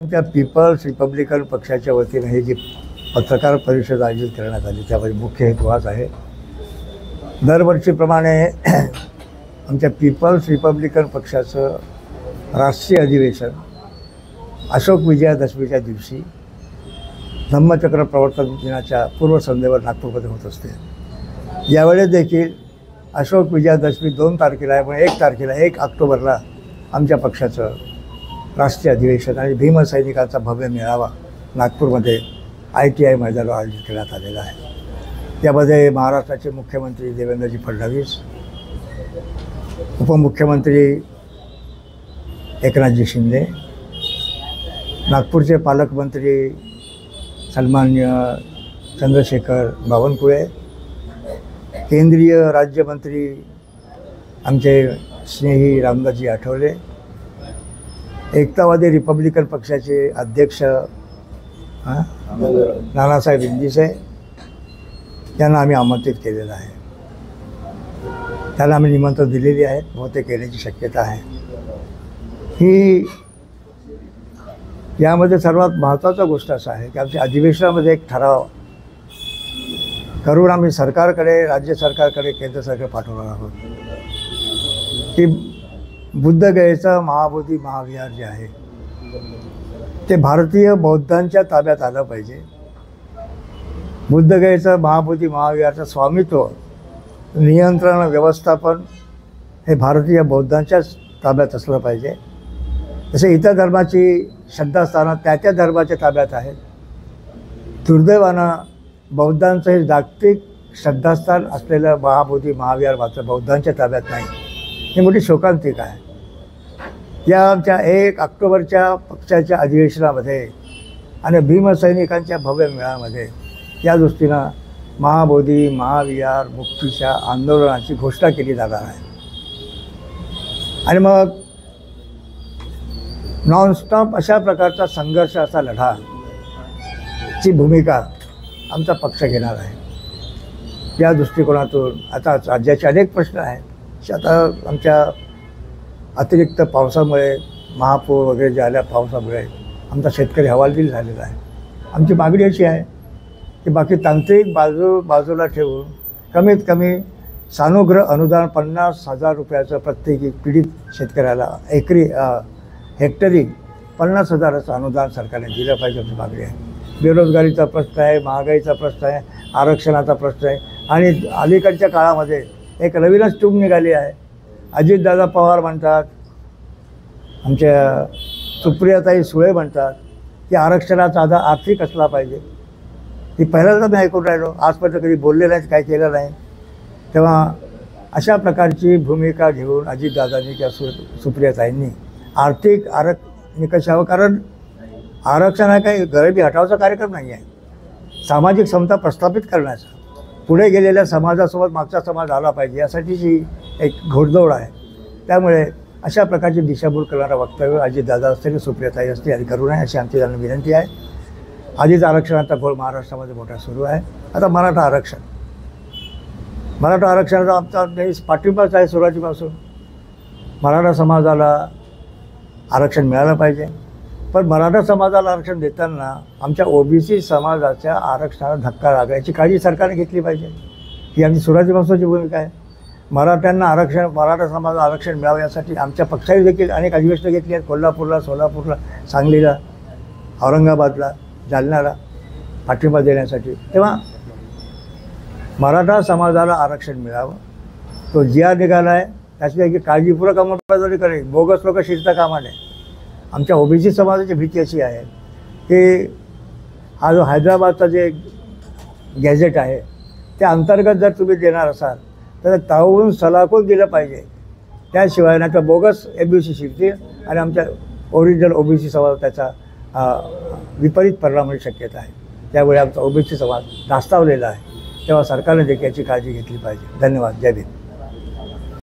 त्या people's Republican पक्षाच्या वतीने हे जी पत्रकार परिषद आयोजित करण्यात आली त्यामध्ये मुख्य हेतू हाच आहे। दरवर्षीप्रमाणे आमच्या पीपल्स रिपब्लिकन पक्षाचं राष्ट्रीय अधिवेशन अशोक विजयादशमीच्या दिवशी धम्मचक्र प्रवर्तन दिनाच्या पूर्वसंध्येवर नागपूरमध्ये होत असते। यावेळेस देखील अशोक विजयादशमी 2 तारखेला आहे, पण 1 तारखेला 1 ऑक्टोबरला आमच्या पक्षाचं राष्ट्रीय अधिवेशन आणि भीमसैनिकांचा भव्य मेळावा नागपूरमध्ये ITI मैदानावर आयोजित करण्यात आलेला आहे। त्यामध्ये महाराष्ट्राचे मुख्यमंत्री देवेंद्रजी फडणवीस, उपमुख्यमंत्री एकनाथजी शिंदे, नागपूरचे पालकमंत्री सन्माननीय चंद्रशेखर बावनकुळे, केंद्रीय राज्यमंत्री आमचे स्नेही रामदासजी आठवले, एकतावादी रिपब्लिकन पक्षाचे अध्यक्ष नानासाहेब इंदिसे यांना आम्ही आमंत्रित केलेलं आहे। त्यांना आम्ही निमंत्रण दिलेली आहे, बहुतेक येण्याची शक्यता आहे। ही यामध्ये सर्वात महत्त्वाचा गोष्ट असा आहे की आमच्या अधिवेशनामध्ये एक ठराव करून आम्ही सरकारकडे, राज्य सरकारकडे, केंद्र सरकार पाठवणार आहोत की बुद्धगयेचं महाबोधी महाविहार जे आहे ते भारतीय बौद्धांच्या ताब्यात आलं पाहिजे। बुद्धगयेचं महाबोधी महाविहारचं स्वामित्व, नियंत्रण, व्यवस्थापन हे भारतीय बौद्धांच्याच ताब्यात असलं पाहिजे। जसे इतर धर्माची श्रद्धास्थानं त्या धर्माच्या ताब्यात आहेत, दुर्दैवानं बौद्धांचं हे जागतिक श्रद्धास्थान असलेलं महाबोधी महाविहार मात्र बौद्धांच्या ताब्यात नाही। ही मोठी शोकांतिक आहे। या आमच्या 1 ऑक्टोबरच्या पक्षाच्या अधिवेशनामध्ये आणि भीमसैनिकांच्या भव्य मेळाव्यामध्ये या दृष्टीनं महाबोधी महाविहार मुक्तीच्या आंदोलनाची घोषणा केली जाणार आहे। आणि मग नॉनस्टॉप अशा प्रकारचा संघर्ष, असा लढाची भूमिका आमचा पक्ष घेणार आहे। या दृष्टिकोनातून आता राज्याचे अनेक प्रश्न आहेत। आता आमच्या अतिरिक्त पावसामुळे, महापूर वगैरे जे आल्या पावसामुळे आमचा शेतकरी हवालदिल झालेला आहे। आमची मागणी अशी आहे की बाकी तांत्रिक बाजूला ठेवून कमीत कमी सानुग्रह अनुदान 50,000 रुपयाचं प्रत्येकी पीडित शेतकऱ्याला हेक्टरी 50,000चं अनुदान सरकारने दिलं पाहिजे, आमची मागणी आहे। बेरोजगारीचा प्रश्न आहे, महागाईचा प्रश्न आहे, आरक्षणाचा प्रश्न आहे। आणि अलीकडच्या काळामध्ये एक नवीनच टूम निघाली आहे। अजितदादा पवार म्हणतात, आमच्या सुप्रियाताई सुळे म्हणतात की आरक्षणाचा आधार आर्थिक असला पाहिजे। ती पहिल्यांदा मी ऐकून राहिलो, आजपर्यंत कधी बोलले नाही, काय केलं नाही। तेव्हा अशा प्रकारची भूमिका घेऊन अजितदादांनी किंवा सुप्रियाताईंनी आर्थिक निकषावर, कारण आरक्षण हा काही गरिबी हटावचा कार्यक्रम नाही आहे, सामाजिक समता प्रस्थापित करण्याचा, पुढे गेलेल्या समाजासोबत मागचा समाज आला पाहिजे यासाठीची एक घोडदौड आहे। त्यामुळे अशा प्रकारची दिशाभूल करणारं वक्तव्य अजितदादा असतील, सुप्रियाताई असतील यांनी करू नये अशी आमची त्यांना विनंती आहे। आधीच आरक्षणाचा घोळ महाराष्ट्रामध्ये मोठा सुरू आहे। आता मराठा आरक्षणाचा आमचा पाठिंबाच आहे सुरुवातीपासून। मराठा समाजाला आरक्षण मिळालं पाहिजे, पण मराठा समाजाला आरक्षण देताना आमच्या OBC समाजाच्या आरक्षणाला धक्का लागायची काळजी सरकारने घेतली पाहिजे। ही आमची सुरुवातीपासूनची भूमिका आहे। मराठा समाजाला आरक्षण मिळावं यासाठी आमच्या पक्षाने देखील अनेक अधिवेशनं घेतली आहेत, कोल्हापूरला, सोलापूरला, सांगलीला, औरंगाबादला, जालन्याला पाठिंबा देण्यासाठी। तेव्हा मराठा समाजाला आरक्षण मिळावं, तो GR निघाला आहे, त्याची काळजीपूर्वक अंमलबजावणी करेल, बोगस लोक शिरता कामा नये। आमच्या OBC समाजाची भीती अशी आहे की हा जो हैदराबादचा जे गॅझेट आहे त्या अंतर्गत जर तुम्ही देणार असाल तर तावून सलाखून दिलं पाहिजे, त्याशिवाय नाही तर बोगस MBC शिरतील आणि आमच्या ओरिजिनल OBC समाज त्याचा विपरीत परिणाम होण्याची शक्यता आहे। त्यामुळे आमचा OBC समाज धास्तावलेला आहे, तेव्हा सरकारने देखील याची काळजी घेतली पाहिजे। धन्यवाद। जय भीम।